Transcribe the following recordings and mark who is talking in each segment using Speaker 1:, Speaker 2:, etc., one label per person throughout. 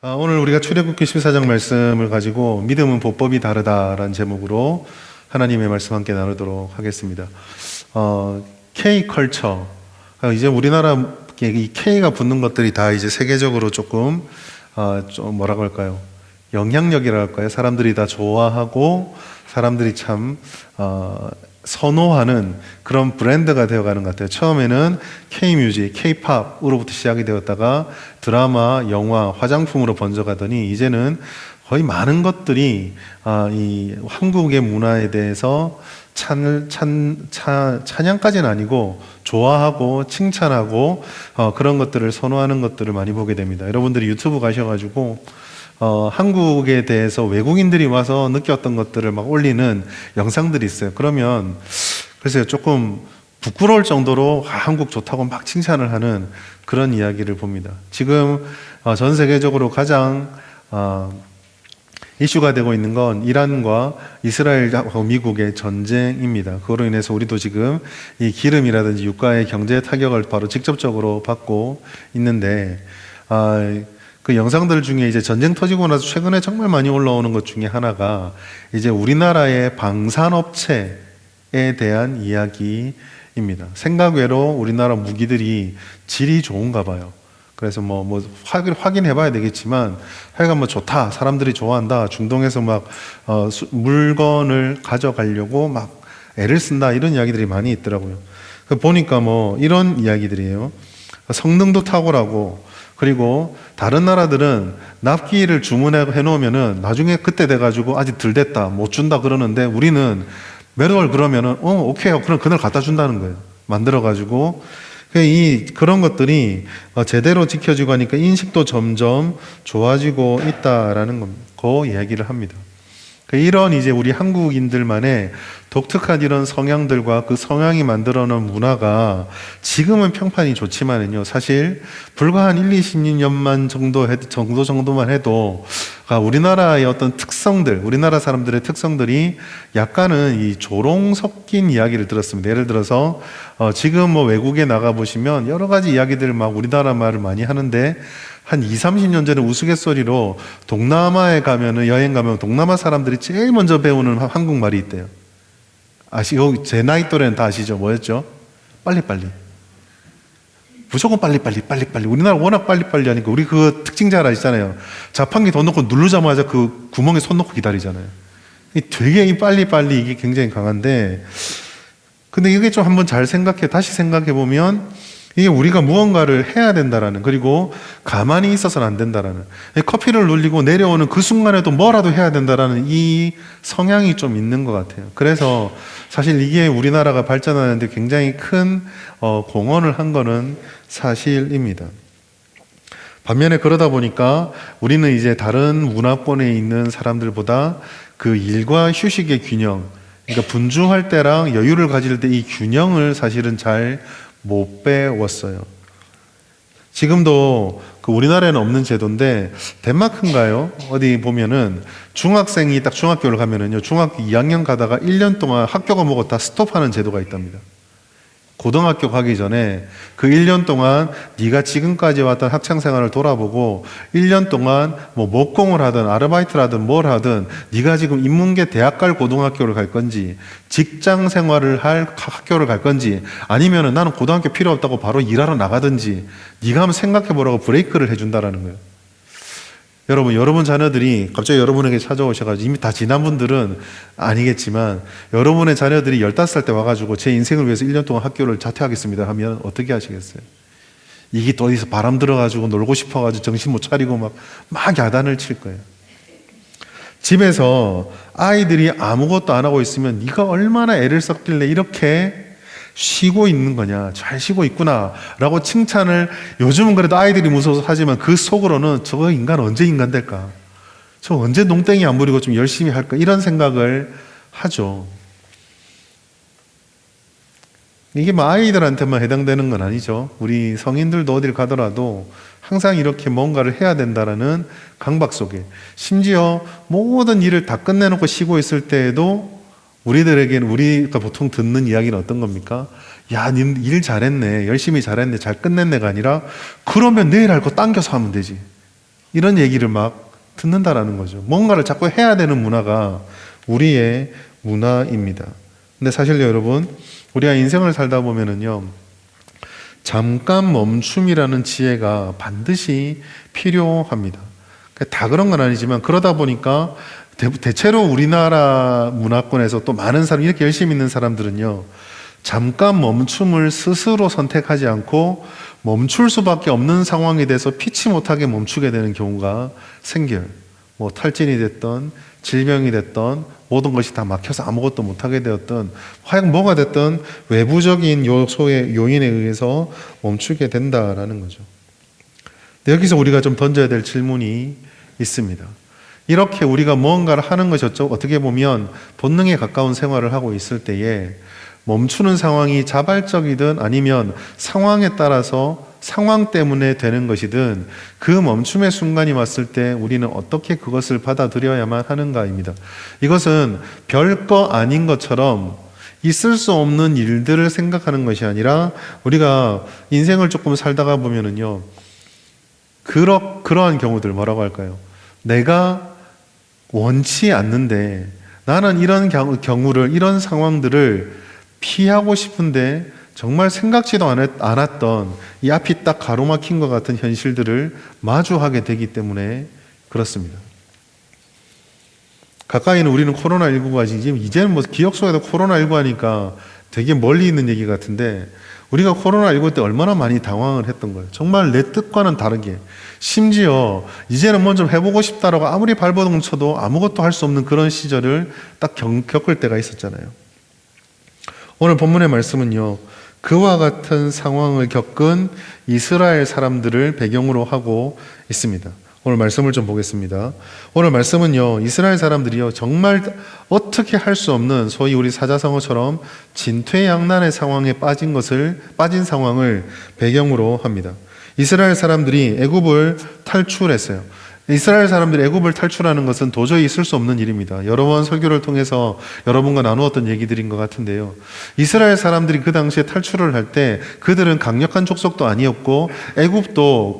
Speaker 1: 오늘 우리가 출애굽기 14장 말씀을 가지고 믿음은 보법이 다르다라는 제목으로 하나님의 말씀 함께 나누도록 하겠습니다. K컬처. 이제 우리나라 이 K가 붙는 것들이 다 이제 세계적으로 조금 좀 뭐라고 할까요? 영향력이라 할까요? 사람들이 다 좋아하고 사람들이 참 선호하는 그런 브랜드가 되어가는 것 같아요. 처음에는 K뮤직, K팝으로부터 시작이 되었다가 드라마, 영화, 화장품으로 번져가더니 이제는 거의 많은 것들이 이 한국의 문화에 대해서 찬양까지는 아니고 좋아하고 칭찬하고 그런 것들을 선호하는 것들을 많이 보게 됩니다. 여러분들이 유튜브 가셔가지고 한국에 대해서 외국인들이 와서 느꼈던 것들을 막 올리는 영상들이 있어요. 그러면 글쎄요, 조금 부끄러울 정도로 한국 좋다고 막 칭찬을 하는 그런 이야기를 봅니다. 지금 전 세계적으로 가장 이슈가 되고 있는 건 이란과 이스라엘하고 미국의 전쟁입니다. 그로 인해서 우리도 지금 이 기름이라든지 유가의 경제 타격을 바로 직접적으로 받고 있는데 그 영상들 중에 이제 전쟁 터지고 나서 최근에 정말 많이 올라오는 것 중에 하나가 이제 우리나라의 방산업체에 대한 이야기입니다. 생각 외로 우리나라 무기들이 질이 좋은가 봐요. 그래서 확인해 봐야 되겠지만 하여간 좋다, 사람들이 좋아한다, 중동에서 막 물건을 가져가려고 막 애를 쓴다, 이런 이야기들이 많이 있더라고요. 보니까 이런 이야기들이에요. 성능도 탁월하고, 그리고 다른 나라들은 납기를 주문해 놓으면은 나중에 그때 돼가지고 아직 덜 됐다, 못 준다 그러는데 우리는 매월 그러면은 오케이, 그럼 그날 갖다 준다는 거예요. 만들어가지고. 그런 것들이 제대로 지켜지고 하니까 인식도 점점 좋아지고 있다라는 거 이야기를 합니다. 이런 이제 우리 한국인들만의 독특한 이런 성향들과 그 성향이 만들어 놓은 문화가 지금은 평판이 좋지만은요, 사실 불과 한 1, 20년만 정도만 해도 우리나라의 어떤 특성들, 우리나라 사람들의 특성들이 약간은 이 조롱 섞인 이야기를 들었습니다. 예를 들어서 지금 외국에 나가 보시면 여러 가지 이야기들을 막 우리나라 말을 많이 하는데 한 20, 30년 전에 우스갯소리로 동남아에 가면은, 여행 가면 동남아 사람들이 제일 먼저 배우는 한국말이 있대요. 제 나이 또래는 다 아시죠? 뭐였죠? 빨리빨리. 무조건 빨리빨리. 우리나라 워낙 빨리빨리 하니까 우리 그 특징 잘 아시잖아요. 자판기 더 넣고 누르자마자 그 구멍에 손 넣고 기다리잖아요. 되게 이 빨리빨리 이게 굉장히 강한데, 근데 이게 좀 한번 다시 생각해 보면 이게 우리가 무언가를 해야 된다라는, 그리고 가만히 있어서는 안 된다라는, 커피를 눌리고 내려오는 그 순간에도 뭐라도 해야 된다라는 이 성향이 좀 있는 것 같아요. 그래서 사실 이게 우리나라가 발전하는데 굉장히 큰 공헌을 한 거는 사실입니다. 반면에 그러다 보니까 우리는 이제 다른 문화권에 있는 사람들보다 그 일과 휴식의 균형, 그러니까 분주할 때랑 여유를 가질 때 이 균형을 사실은 잘 못 배웠어요. 지금도 우리나라에는 없는 제도인데 덴마크인가요? 어디 보면은 중학생이 딱 중학교를 가면은요, 중학교 2학년 가다가 1년 동안 학교 과목을 다 스톱하는 제도가 있답니다. 고등학교 가기 전에 그 1년 동안 네가 지금까지 왔던 학창생활을 돌아보고 1년 동안 목공을 하든 아르바이트를 하든 뭘 하든 네가 지금 인문계 대학 갈 고등학교를 갈 건지 직장 생활을 할 학교를 갈 건지 아니면은 나는 고등학교 필요 없다고 바로 일하러 나가든지 네가 한번 생각해 보라고 브레이크를 해준다라는 거예요. 여러분 자녀들이 갑자기 여러분에게 찾아오셔가지고, 이미 다 지난 분들은 아니겠지만 여러분의 자녀들이 15살 때 와가지고 제 인생을 위해서 1년 동안 학교를 자퇴하겠습니다 하면 어떻게 하시겠어요? 이게 또 어디서 바람 들어가지고 놀고 싶어가지고 정신 못 차리고 막 야단을 칠 거예요. 집에서 아이들이 아무것도 안 하고 있으면 네가 얼마나 애를 썼길래 이렇게 쉬고 있는 거냐, 잘 쉬고 있구나 라고 칭찬을, 요즘은 그래도 아이들이 무서워서 하지만 그 속으로는 저 인간 언제 인간 될까, 저 언제 농땡이 안 부리고 좀 열심히 할까, 이런 생각을 하죠. 이게 아이들한테만 해당되는 건 아니죠. 우리 성인들도 어딜 가더라도 항상 이렇게 뭔가를 해야 된다라는 강박 속에, 심지어 모든 일을 다 끝내놓고 쉬고 있을 때에도 우리들에게는, 우리가 보통 듣는 이야기는 어떤 겁니까? 야, 니 일 잘했네, 열심히 잘했네, 잘 끝냈네가 아니라 그러면 내일 할 거 당겨서 하면 되지. 이런 얘기를 막 듣는다라는 거죠. 뭔가를 자꾸 해야 되는 문화가 우리의 문화입니다. 근데 사실 여러분, 우리가 인생을 살다 보면은요, 잠깐 멈춤이라는 지혜가 반드시 필요합니다. 다 그런 건 아니지만 그러다 보니까 대체로 우리나라 문화권에서 또 많은 사람, 이렇게 열심히 있는 사람들은요, 잠깐 멈춤을 스스로 선택하지 않고 멈출 수밖에 없는 상황에 대해서 피치 못하게 멈추게 되는 경우가 생겨요. 뭐 탈진이 됐던, 질병이 됐던, 모든 것이 다 막혀서 아무것도 못하게 되었던, 하여간 뭐가 됐던 외부적인 요소의 요인에 의해서 멈추게 된다라는 거죠. 근데 여기서 우리가 좀 던져야 될 질문이 있습니다. 이렇게 우리가 무언가를 하는 것이 어떻게 보면 본능에 가까운 생활을 하고 있을 때에 멈추는 상황이 자발적이든 아니면 상황에 따라서 상황 때문에 되는 것이든 그 멈춤의 순간이 왔을 때 우리는 어떻게 그것을 받아들여야만 하는가입니다. 이것은 별거 아닌 것처럼 있을 수 없는 일들을 생각하는 것이 아니라 우리가 인생을 조금 살다가 보면은요, 그러한 경우들 뭐라고 할까요? 내가 원치 않는데 나는 이런 경우를, 이런 상황들을 피하고 싶은데 정말 생각지도 않았던 이 앞이 딱 가로막힌 것 같은 현실들을 마주하게 되기 때문에 그렇습니다. 가까이는 우리는 코로나19가 이제는 뭐 기억 속에도 코로나19 하니까 되게 멀리 있는 얘기 같은데, 우리가 코로나19 때 얼마나 많이 당황을 했던 거예요. 정말 내 뜻과는 다르게, 심지어 이제는 뭐 좀 해보고 싶다라고 아무리 발버둥 쳐도 아무것도 할 수 없는 그런 시절을 딱 겪을 때가 있었잖아요. 오늘 본문의 말씀은요, 그와 같은 상황을 겪은 이스라엘 사람들을 배경으로 하고 있습니다. 오늘 말씀을 좀 보겠습니다. 오늘 말씀은요, 이스라엘 사람들이요, 정말 어떻게 할 수 없는 소위 우리 사자성어처럼 진퇴양난의 상황에 빠진 상황을 배경으로 합니다. 이스라엘 사람들이 애굽을 탈출했어요. 이스라엘 사람들이 애굽을 탈출하는 것은 도저히 있을 수 없는 일입니다. 여러 번 설교를 통해서 여러분과 나누었던 얘기들인 것 같은데요. 이스라엘 사람들이 그 당시에 탈출을 할 때 그들은 강력한 족속도 아니었고 애굽도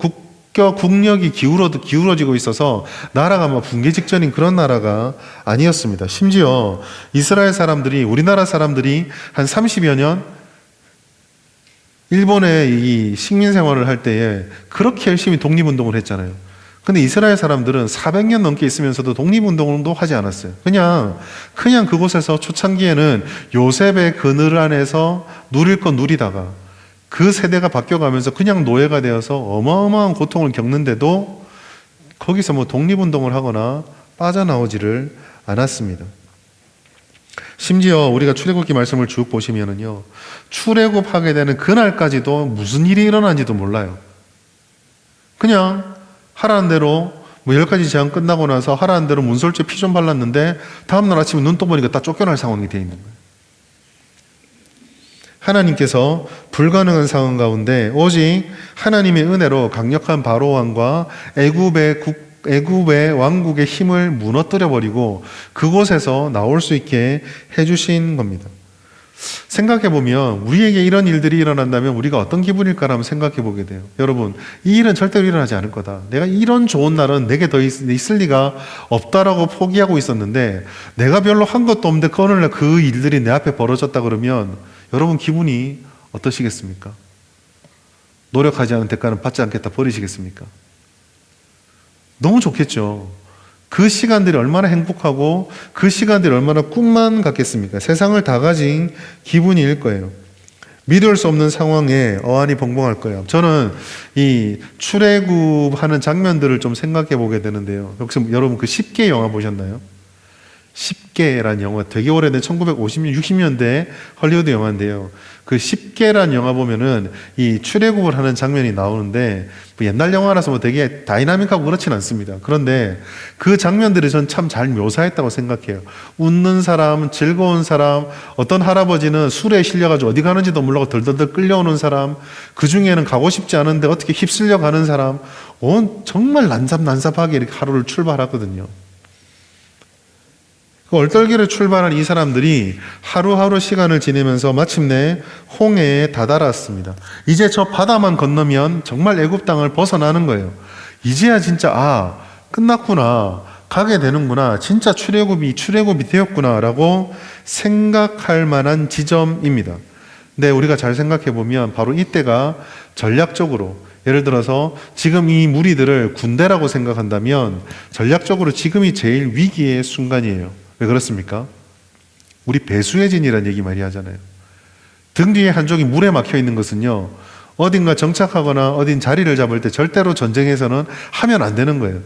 Speaker 1: 국력이 기울어지고 있어서 나라가 막 붕괴 직전인 그런 나라가 아니었습니다. 심지어 이스라엘 사람들이, 우리나라 사람들이 한 30여 년 일본의 이 식민 생활을 할 때에 그렇게 열심히 독립운동을 했잖아요. 근데 이스라엘 사람들은 400년 넘게 있으면서도 독립운동도 하지 않았어요. 그냥 그곳에서 초창기에는 요셉의 그늘 안에서 누릴 건 누리다가 그 세대가 바뀌어가면서 그냥 노예가 되어서 어마어마한 고통을 겪는데도 거기서 뭐 독립운동을 하거나 빠져나오지를 않았습니다. 심지어 우리가 출애굽기 말씀을 쭉 보시면은요, 출애굽하게 되는 그날까지도 무슨 일이 일어난지도 몰라요. 그냥 하라는 대로 뭐 10가지 제한 끝나고 나서 하라는 대로 문설주에 피 좀 발랐는데 다음날 아침에 눈 떠보니까 딱 쫓겨날 상황이 되어 있는 거예요. 하나님께서 불가능한 상황 가운데 오직 하나님의 은혜로 강력한 바로왕과 애굽의 왕국의 힘을 무너뜨려 버리고 그곳에서 나올 수 있게 해주신 겁니다. 생각해보면 우리에게 이런 일들이 일어난다면 우리가 어떤 기분일까라면 생각해보게 돼요. 여러분, 이 일은 절대로 일어나지 않을 거다. 내가 이런 좋은 날은 내게 더 있을 리가 없다라고 포기하고 있었는데 내가 별로 한 것도 없는데 그 어느 날 그 일들이 내 앞에 벌어졌다 그러면 여러분 기분이 어떠시겠습니까? 노력하지 않은 대가는 받지 않겠다 버리시겠습니까? 너무 좋겠죠. 그 시간들이 얼마나 행복하고 그 시간들이 얼마나 꿈만 같겠습니까? 세상을 다 가진 기분일 거예요. 믿을 수 없는 상황에 어안이 벙벙할 거예요. 저는 이 출애굽하는 장면들을 좀 생각해 보게 되는데요. 혹시 여러분 그 10개 영화 보셨나요? 10개라는 영화, 되게 오래된 1950년, 60년대 헐리우드 영화인데요. 그 10개라는 영화 보면은 이 출애굽을 하는 장면이 나오는데 뭐 옛날 영화라서 뭐 되게 다이나믹하고 그렇진 않습니다. 그런데 그 장면들을 전 참 잘 묘사했다고 생각해요. 웃는 사람, 즐거운 사람, 어떤 할아버지는 술에 실려가지고 어디 가는지도 모르고 덜덜덜 끌려오는 사람, 그 중에는 가고 싶지 않은데 어떻게 휩쓸려 가는 사람, 정말 난삽하게 이렇게 하루를 출발하거든요. 그 얼떨결에 출발한 이 사람들이 하루하루 시간을 지내면서 마침내 홍해에 다다랐습니다. 이제 저 바다만 건너면 정말 애굽 땅을 벗어나는 거예요. 이제야 진짜 끝났구나, 가게 되는구나, 진짜 출애굽이 되었구나 라고 생각할 만한 지점입니다. 근데 우리가 잘 생각해 보면 바로 이때가 전략적으로, 예를 들어서 지금 이 무리들을 군대라고 생각한다면 전략적으로 지금이 제일 위기의 순간이에요. 왜 그렇습니까? 우리 배수해진이라는 얘기 많이 하잖아요. 등 뒤에 한쪽이 물에 막혀 있는 것은요, 어딘가 정착하거나 어딘 자리를 잡을 때 절대로 전쟁에서는 하면 안 되는 거예요.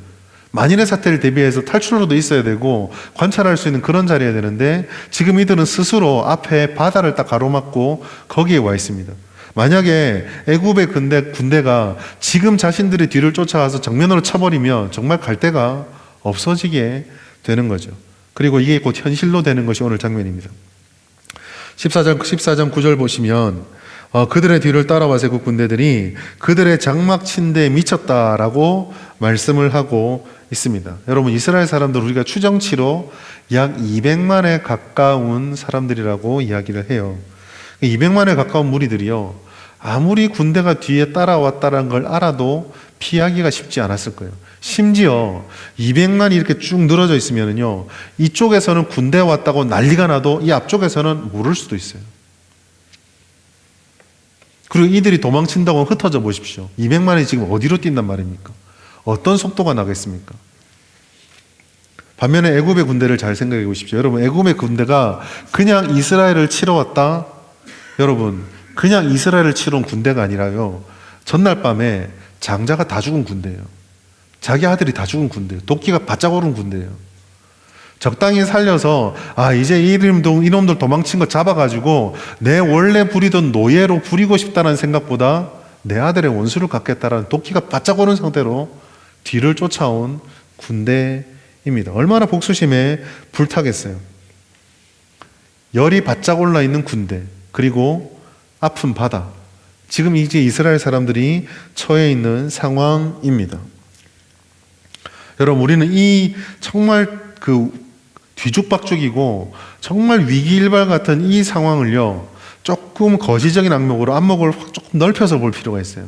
Speaker 1: 만일의 사태를 대비해서 탈출로도 있어야 되고 관찰할 수 있는 그런 자리여야 되는데, 지금 이들은 스스로 앞에 바다를 딱 가로막고 거기에 와 있습니다. 만약에 애굽의 군대가 지금 자신들의 뒤를 쫓아와서 정면으로 쳐버리면 정말 갈 데가 없어지게 되는 거죠. 그리고 이게 곧 현실로 되는 것이 오늘 장면입니다. 14장 9절 보시면 그들의 뒤를 따라와서 그 군대들이 그들의 장막 침대에 미쳤다라고 말씀을 하고 있습니다. 여러분, 이스라엘 사람들 우리가 추정치로 약 200만에 가까운 사람들이라고 이야기를 해요. 200만에 가까운 무리들이요, 아무리 군대가 뒤에 따라왔다는 걸 알아도 피하기가 쉽지 않았을 거예요. 심지어 200만이 이렇게 쭉 늘어져 있으면요, 이쪽에서는 군대 왔다고 난리가 나도 이 앞쪽에서는 모를 수도 있어요. 그리고 이들이 도망친다고 흩어져 보십시오. 200만이 지금 어디로 뛴단 말입니까? 어떤 속도가 나겠습니까? 반면에 애굽의 군대를 잘 생각해 보십시오. 여러분, 애굽의 군대가 그냥 이스라엘을 치러 왔다? 여러분, 그냥 이스라엘을 치러 온 군대가 아니라요, 전날 밤에 장자가 다 죽은 군대예요. 자기 아들이 다 죽은 군대예요. 도끼가 바짝 오른 군대예요. 적당히 살려서 이제 이놈들 도망친 거 잡아가지고 내 원래 부리던 노예로 부리고 싶다는 생각보다 내 아들의 원수를 갚겠다라는 도끼가 바짝 오른 상태로 뒤를 쫓아온 군대입니다. 얼마나 복수심에 불타겠어요. 열이 바짝 올라 있는 군대, 그리고 아픈 바다, 지금 이제 이스라엘 사람들이 처해 있는 상황입니다. 여러분, 우리는 이 정말 뒤죽박죽이고 정말 위기일발 같은 이 상황을요, 조금 거시적인 안목을 확 조금 넓혀서 볼 필요가 있어요.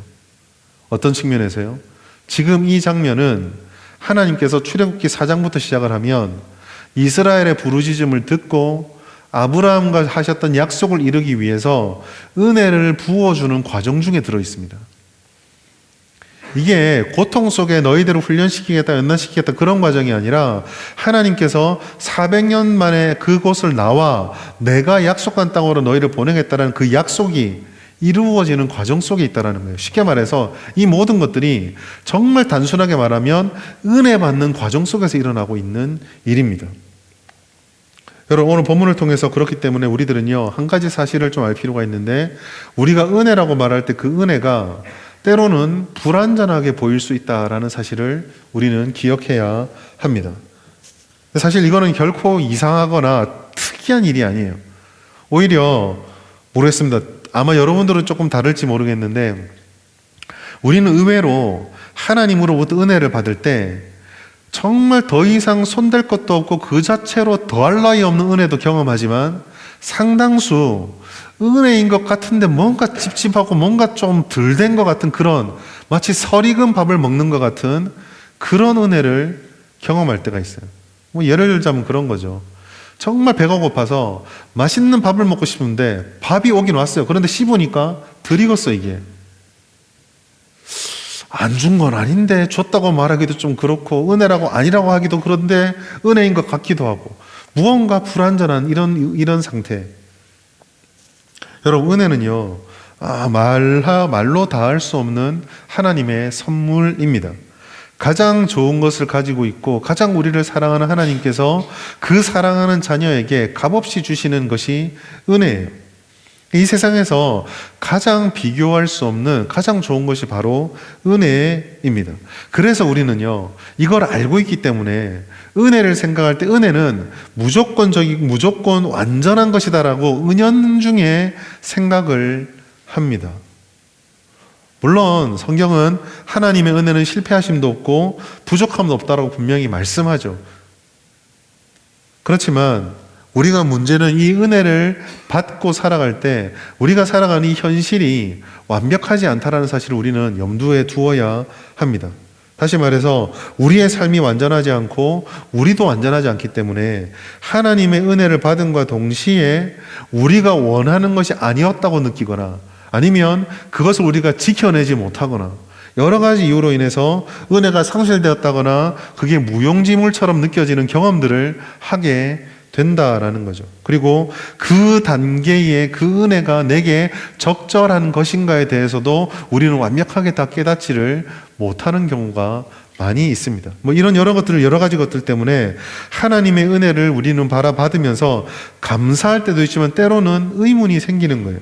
Speaker 1: 어떤 측면에서요? 지금 이 장면은 하나님께서 출애굽기 4장부터 시작을 하면 이스라엘의 부르짖음을 듣고 아브라함과 하셨던 약속을 이루기 위해서 은혜를 부어주는 과정 중에 들어 있습니다. 이게 고통 속에 너희들을 훈련시키겠다, 연단시키겠다 그런 과정이 아니라 하나님께서 400년 만에 그곳을 나와 내가 약속한 땅으로 너희를 보내겠다는 그 약속이 이루어지는 과정 속에 있다는 거예요. 쉽게 말해서 이 모든 것들이 정말 단순하게 말하면 은혜 받는 과정 속에서 일어나고 있는 일입니다. 여러분, 오늘 본문을 통해서 그렇기 때문에 우리들은요, 한 가지 사실을 좀 알 필요가 있는데, 우리가 은혜라고 말할 때 그 은혜가 때로는 불완전하게 보일 수 있다라는 사실을 우리는 기억해야 합니다. 사실 이거는 결코 이상하거나 특이한 일이 아니에요. 오히려 모르겠습니다. 아마 여러분들은 조금 다를지 모르겠는데, 우리는 의외로 하나님으로부터 은혜를 받을 때 정말 더 이상 손댈 것도 없고 그 자체로 더할 나위 없는 은혜도 경험하지만, 상당수 은혜인 것 같은데 뭔가 찝찝하고 뭔가 좀 덜 된 것 같은 그런, 마치 설익은 밥을 먹는 것 같은 그런 은혜를 경험할 때가 있어요. 예를 들자면 그런 거죠. 정말 배가 고파서 맛있는 밥을 먹고 싶은데 밥이 오긴 왔어요. 그런데 씹으니까 덜 익었어. 이게 안 준 건 아닌데 줬다고 말하기도 좀 그렇고 은혜라고 아니라고 하기도 그런데 은혜인 것 같기도 하고, 무언가 불완전한 이런 상태. 여러분, 은혜는요, 말로 다할 수 없는 하나님의 선물입니다. 가장 좋은 것을 가지고 있고 가장 우리를 사랑하는 하나님께서 그 사랑하는 자녀에게 값없이 주시는 것이 은혜예요. 이 세상에서 가장 비교할 수 없는 가장 좋은 것이 바로 은혜입니다. 그래서 우리는요, 이걸 알고 있기 때문에 은혜를 생각할 때 은혜는 무조건 완전한 것이다라고 은연중에 생각을 합니다. 물론 성경은 하나님의 은혜는 실패하심도 없고 부족함도 없다라고 분명히 말씀하죠. 그렇지만 우리가 문제는 이 은혜를 받고 살아갈 때 우리가 살아가는 이 현실이 완벽하지 않다라는 사실을 우리는 염두에 두어야 합니다. 다시 말해서 우리의 삶이 완전하지 않고 우리도 완전하지 않기 때문에 하나님의 은혜를 받은과 동시에 우리가 원하는 것이 아니었다고 느끼거나 아니면 그것을 우리가 지켜내지 못하거나 여러 가지 이유로 인해서 은혜가 상실되었다거나 그게 무용지물처럼 느껴지는 경험들을 하게 된다라는 거죠. 그리고 그 단계에 그 은혜가 내게 적절한 것인가에 대해서도 우리는 완벽하게 다 깨닫지를 못하는 경우가 많이 있습니다. 뭐 이런 여러 가지 것들 때문에 하나님의 은혜를 우리는 바라받으면서 감사할 때도 있지만 때로는 의문이 생기는 거예요.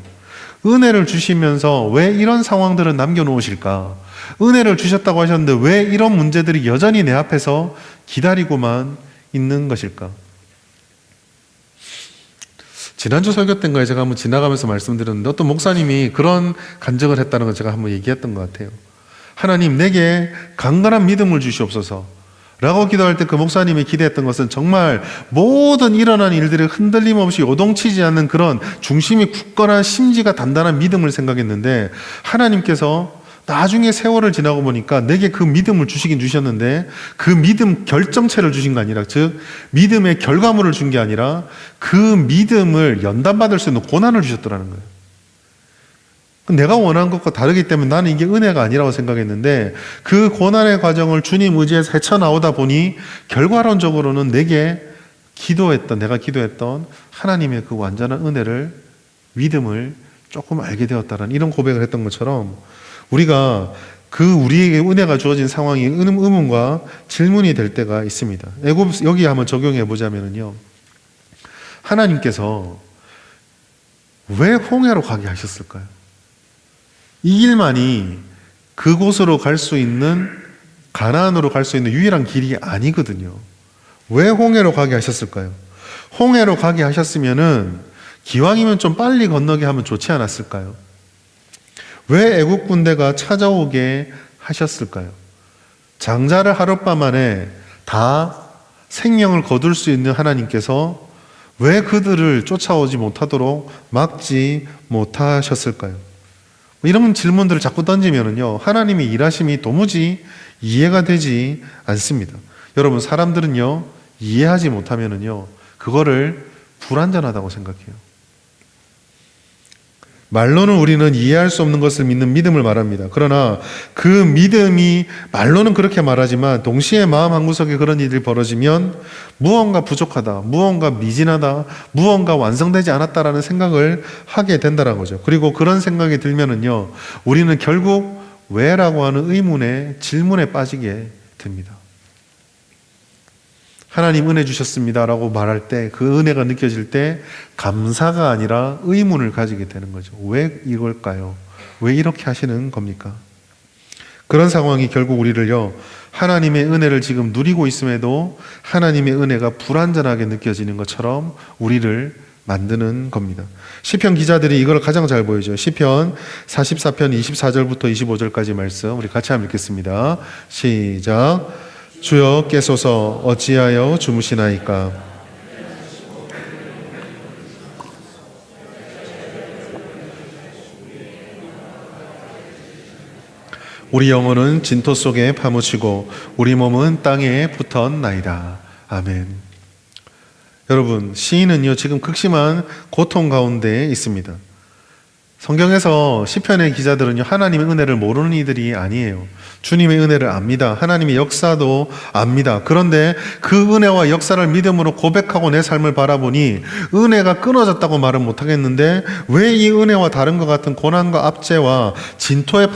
Speaker 1: 은혜를 주시면서 왜 이런 상황들은 남겨놓으실까? 은혜를 주셨다고 하셨는데 왜 이런 문제들이 여전히 내 앞에서 기다리고만 있는 것일까? 지난주 설교 때인가에 제가 한번 지나가면서 말씀드렸는데 어떤 목사님이 그런 간증을 했다는 걸 제가 한번 얘기했던 것 같아요. 하나님 내게 강건한 믿음을 주시옵소서 라고 기도할 때 그 목사님이 기대했던 것은 정말 모든 일어난 일들이 흔들림 없이 요동치지 않는 그런 중심이 굳건한 심지가 단단한 믿음을 생각했는데 하나님께서 나중에 세월을 지나고 보니까 내게 그 믿음을 주시긴 주셨는데 그 믿음 결정체를 주신 거 아니라 즉 믿음의 결과물을 준 게 아니라 그 믿음을 연단받을 수 있는 고난을 주셨더라는 거예요. 내가 원한 것과 다르기 때문에 나는 이게 은혜가 아니라고 생각했는데 그 고난의 과정을 주님 의지에서 헤쳐나오다 보니 결과론적으로는 내가 기도했던 하나님의 그 완전한 은혜를 믿음을 조금 알게 되었다라는 이런 고백을 했던 것처럼 우리가 우리에게 은혜가 주어진 상황이 의문과 질문이 될 때가 있습니다. 여기 한번 적용해 보자면요. 하나님께서 왜 홍해로 가게 하셨을까요? 이 길만이 그곳으로 갈 수 있는 가나안으로 갈 수 있는 유일한 길이 아니거든요. 왜 홍해로 가게 하셨을까요? 홍해로 가게 하셨으면은 기왕이면 좀 빨리 건너게 하면 좋지 않았을까요? 왜 애국 군대가 찾아오게 하셨을까요? 장자를 하룻밤 만에 다 생명을 거둘 수 있는 하나님께서 왜 그들을 쫓아오지 못하도록 막지 못하셨을까요? 이런 질문들을 자꾸 던지면은요, 하나님의 일하심이 도무지 이해가 되지 않습니다. 여러분, 사람들은요, 이해하지 못하면은요, 그거를 불완전하다고 생각해요. 말로는 우리는 이해할 수 없는 것을 믿는 믿음을 말합니다. 그러나 그 믿음이 말로는 그렇게 말하지만 동시에 마음 한구석에 그런 일이 벌어지면 무언가 부족하다, 무언가 미진하다, 무언가 완성되지 않았다라는 생각을 하게 된다는 거죠. 그리고 그런 생각이 들면은요, 우리는 결국 왜라고 하는 질문에 빠지게 됩니다. 하나님 은혜 주셨습니다 라고 말할 때 그 은혜가 느껴질 때 감사가 아니라 의문을 가지게 되는 거죠. 왜 이럴까요? 왜 이렇게 하시는 겁니까? 그런 상황이 결국 우리를요, 하나님의 은혜를 지금 누리고 있음에도 하나님의 은혜가 불완전하게 느껴지는 것처럼 우리를 만드는 겁니다. 시편 기자들이 이걸 가장 잘 보여줘요. 시편 44편 24절부터 25절까지 말씀 우리 같이 한번 읽겠습니다. 시작. 주여 깨소서 어찌하여 주무시나이까. 우리 영혼은 진토 속에 파묻히고 우리 몸은 땅에 붙었나이다. 아멘. 여러분, 시인은요 지금 극심한 고통 가운데 있습니다. 성경에서 시편의 기자들은요 하나님의 은혜를 모르는 이들이 아니에요. 주님의 은혜를 압니다. 하나님의 역사도 압니다. 그런데 그 은혜와 역사를 믿음으로 고백하고 내 삶을 바라보니 은혜가 끊어졌다고 말은 못하겠는데 왜 이 은혜와 다른 것 같은 고난과 압제와 진토에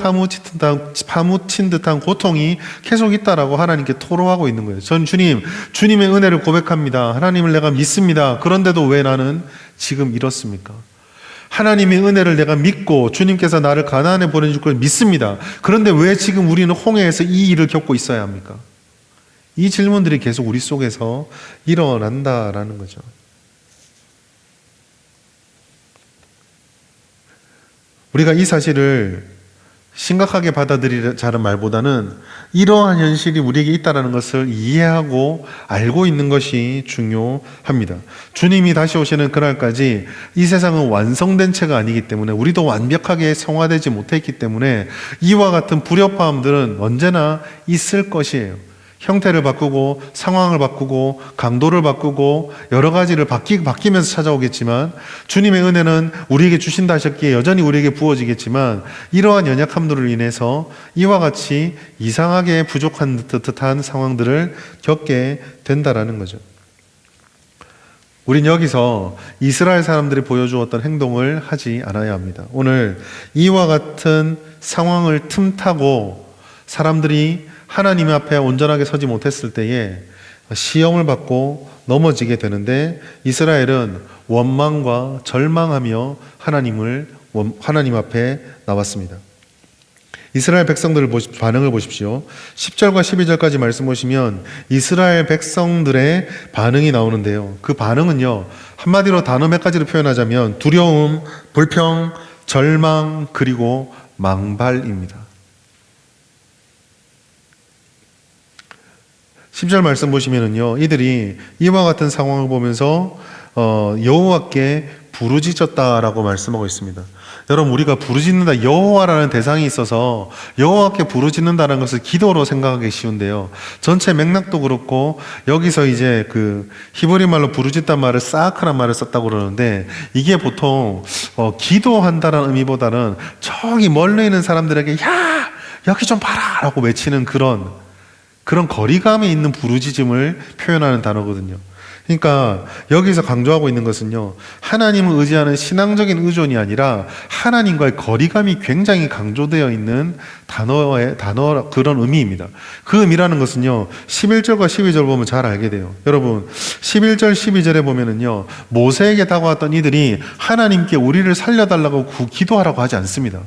Speaker 1: 파묻힌 듯한 고통이 계속 있다라고 하나님께 토로하고 있는 거예요. 전 주님의 은혜를 고백합니다. 하나님을 내가 믿습니다. 그런데도 왜 나는 지금 이렇습니까? 하나님의 은혜를 내가 믿고 주님께서 나를 가나안에 보내줄 걸 믿습니다. 그런데 왜 지금 우리는 홍해에서 이 일을 겪고 있어야 합니까? 이 질문들이 계속 우리 속에서 일어난다라는 거죠. 우리가 이 사실을 심각하게 받아들이자는 말보다는 이러한 현실이 우리에게 있다는 것을 이해하고 알고 있는 것이 중요합니다. 주님이 다시 오시는 그날까지 이 세상은 완성된 채가 아니기 때문에, 우리도 완벽하게 성화되지 못했기 때문에 이와 같은 불협화음들은 언제나 있을 것이에요. 형태를 바꾸고 상황을 바꾸고 강도를 바꾸고 여러 가지를 바뀌면서 찾아오겠지만, 주님의 은혜는 우리에게 주신다 하셨기에 여전히 우리에게 부어지겠지만, 이러한 연약함들을 인해서 이와 같이 이상하게 부족한 듯한 상황들을 겪게 된다라는 거죠. 우린 여기서 이스라엘 사람들이 보여주었던 행동을 하지 않아야 합니다. 오늘 이와 같은 상황을 틈타고 사람들이 하나님 앞에 온전하게 서지 못했을 때에 시험을 받고 넘어지게 되는데, 이스라엘은 원망과 절망하며 하나님 앞에 나왔습니다. 이스라엘 백성들을 반응을 보십시오. 10절과 12절까지 말씀 보시면 이스라엘 백성들의 반응이 나오는데요. 그 반응은요, 한마디로 단어 몇 가지로 표현하자면 두려움, 불평, 절망, 그리고 망발입니다. 10절 말씀 보시면은요, 이들이 이와 같은 상황을 보면서 여호와께 부르짖었다라고 말씀하고 있습니다. 여러분, 우리가 부르짖는다, 여호와라는 대상이 있어서 여호와께 부르짖는다는 것을 기도로 생각하기 쉬운데요, 전체 맥락도 그렇고, 여기서 이제 그 히브리 말로 부르짖단 말을 사악하란 말을 썼다고 그러는데, 이게 보통 기도한다는 의미보다는 저기 멀리 있는 사람들에게 야 여기 좀 봐라 라고 외치는 그런 거리감에 있는 부르짖음을 표현하는 단어거든요. 그러니까 여기서 강조하고 있는 것은요, 하나님을 의지하는 신앙적인 의존이 아니라 하나님과의 거리감이 굉장히 강조되어 있는 단어 그런 의미입니다. 그 의미라는 것은요, 11절과 12절 보면 잘 알게 돼요. 여러분, 11절 12절에 보면은요, 모세에게 다가왔던 이들이 하나님께 우리를 살려달라고 기도하라고 하지 않습니다.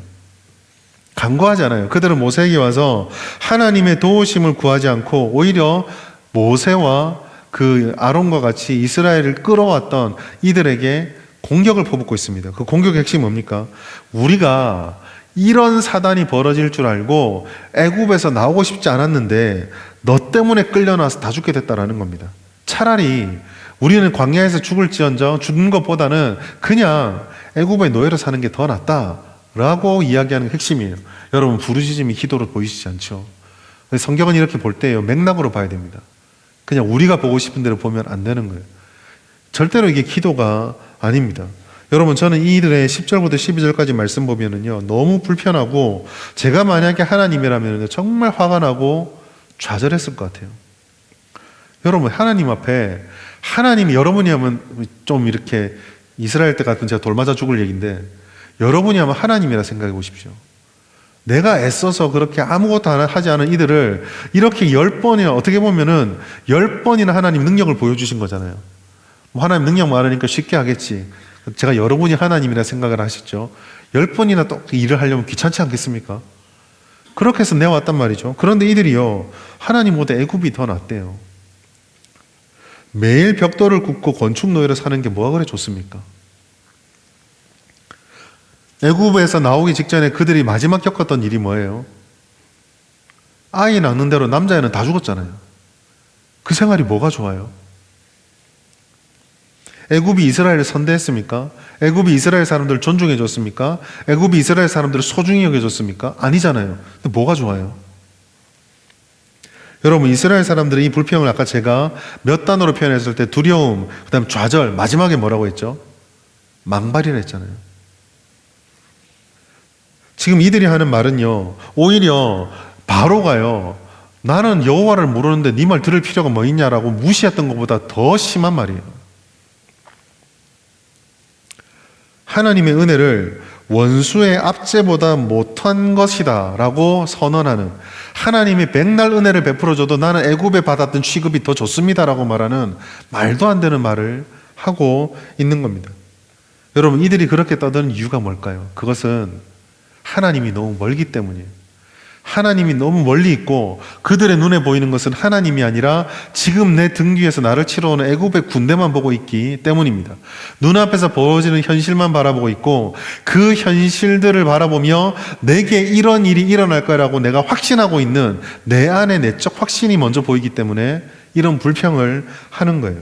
Speaker 1: 간구하지 않아요. 그들은 모세에게 와서 하나님의 도우심을 구하지 않고 오히려 모세와 그 아론과 같이 이스라엘을 끌어왔던 이들에게 공격을 퍼붓고 있습니다. 그 공격의 핵심이 뭡니까? 우리가 이런 사단이 벌어질 줄 알고 애굽에서 나오고 싶지 않았는데 너 때문에 끌려나와서 다 죽게 됐다라는 겁니다. 차라리 우리는 광야에서 죽을지언정 죽는 것보다는 그냥 애굽의 노예로 사는 게 더 낫다라고 이야기하는 게 핵심이에요. 여러분, 부르짖음이 기도로 보이시지 않죠? 성경은 이렇게 볼 때요, 맥락으로 봐야 됩니다. 그냥 우리가 보고 싶은 대로 보면 안 되는 거예요. 절대로 이게 기도가 아닙니다. 여러분, 저는 이들의 10절부터 12절까지 말씀 보면은요, 너무 불편하고, 제가 만약에 하나님이라면 정말 화가 나고 좌절했을 것 같아요. 여러분, 하나님 앞에, 하나님이 여러분이 하면 좀 이렇게 이스라엘 때 같은 제가 돌 맞아 죽을 얘기인데, 여러분이 하면 하나님이라 생각해 보십시오. 내가 애써서 그렇게 아무것도 하지 않은 이들을 이렇게 10번이나, 어떻게 보면은 10번이나 하나님 능력을 보여주신 거잖아요. 뭐 하나님 능력 많으니까 쉽게 하겠지. 제가 여러분이 하나님이라 생각을 하셨죠. 10번이나 또 일을 하려면 귀찮지 않겠습니까? 그렇게 해서 내왔단 말이죠. 그런데 이들이요, 하나님보다 애굽이 더 낫대요. 매일 벽돌을 굽고 건축 노예로 사는 게 뭐가 그래 좋습니까? 애굽에서 나오기 직전에 그들이 마지막 겪었던 일이 뭐예요? 아이 낳는 대로 남자애는 다 죽었잖아요. 그 생활이 뭐가 좋아요? 애굽이 이스라엘을 선대했습니까? 애굽이 이스라엘 사람들을 존중해 줬습니까? 애굽이 이스라엘 사람들을 소중히 여겨줬습니까? 아니잖아요. 근데 뭐가 좋아요? 여러분, 이스라엘 사람들의 이 불평을 아까 제가 몇 단어로 표현했을 때 두려움, 그 다음 좌절, 마지막에 뭐라고 했죠? 망발이라 했잖아요. 지금 이들이 하는 말은요, 오히려 바로가요, 나는 여호와를 모르는데 네 말 들을 필요가 뭐 있냐라고 무시했던 것보다 더 심한 말이에요. 하나님의 은혜를 원수의 압제보다 못한 것이다 라고 선언하는, 하나님이 백날 은혜를 베풀어줘도 나는 애굽에 받았던 취급이 더 좋습니다 라고 말하는 말도 안 되는 말을 하고 있는 겁니다. 여러분, 이들이 그렇게 떠드는 이유가 뭘까요? 그것은 하나님이 너무 멀기 때문이에요. 하나님이 너무 멀리 있고 그들의 눈에 보이는 것은 하나님이 아니라 지금 내 등 뒤에서 나를 치러 오는 애굽의 군대만 보고 있기 때문입니다. 눈앞에서 벌어지는 현실만 바라보고 있고 그 현실들을 바라보며 내게 이런 일이 일어날 거라고 내가 확신하고 있는 내 안의 내적 확신이 먼저 보이기 때문에 이런 불평을 하는 거예요.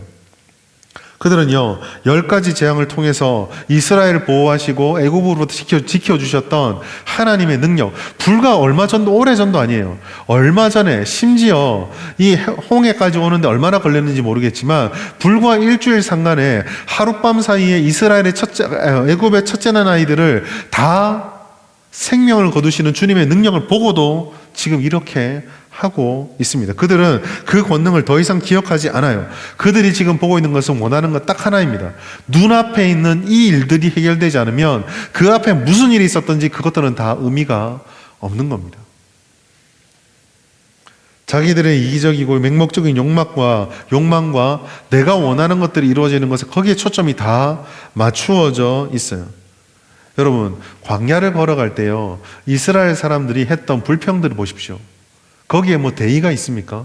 Speaker 1: 그들은요 10가지 재앙을 통해서 이스라엘을 보호하시고 애굽으로부터 지켜주셨던 하나님의 능력, 불과 얼마 전도, 오래전도 아니에요. 얼마 전에 심지어 이 홍해까지 오는데 얼마나 걸렸는지 모르겠지만 불과 일주일 상간에 하룻밤 사이에 이스라엘의 애굽의 첫째 난 아이들을 다 생명을 거두시는 주님의 능력을 보고도 지금 이렇게 하고 있습니다. 그들은 그 권능을 더 이상 기억하지 않아요. 그들이 지금 보고 있는 것은 원하는 것 딱 하나입니다. 눈앞에 있는 이 일들이 해결되지 않으면 그 앞에 무슨 일이 있었든지 그것들은 다 의미가 없는 겁니다. 자기들의 이기적이고 맹목적인 욕망과 내가 원하는 것들이 이루어지는 것에 거기에 초점이 다 맞추어져 있어요. 여러분, 광야를 걸어갈 때요, 이스라엘 사람들이 했던 불평들을 보십시오. 거기에 뭐 대의가 있습니까?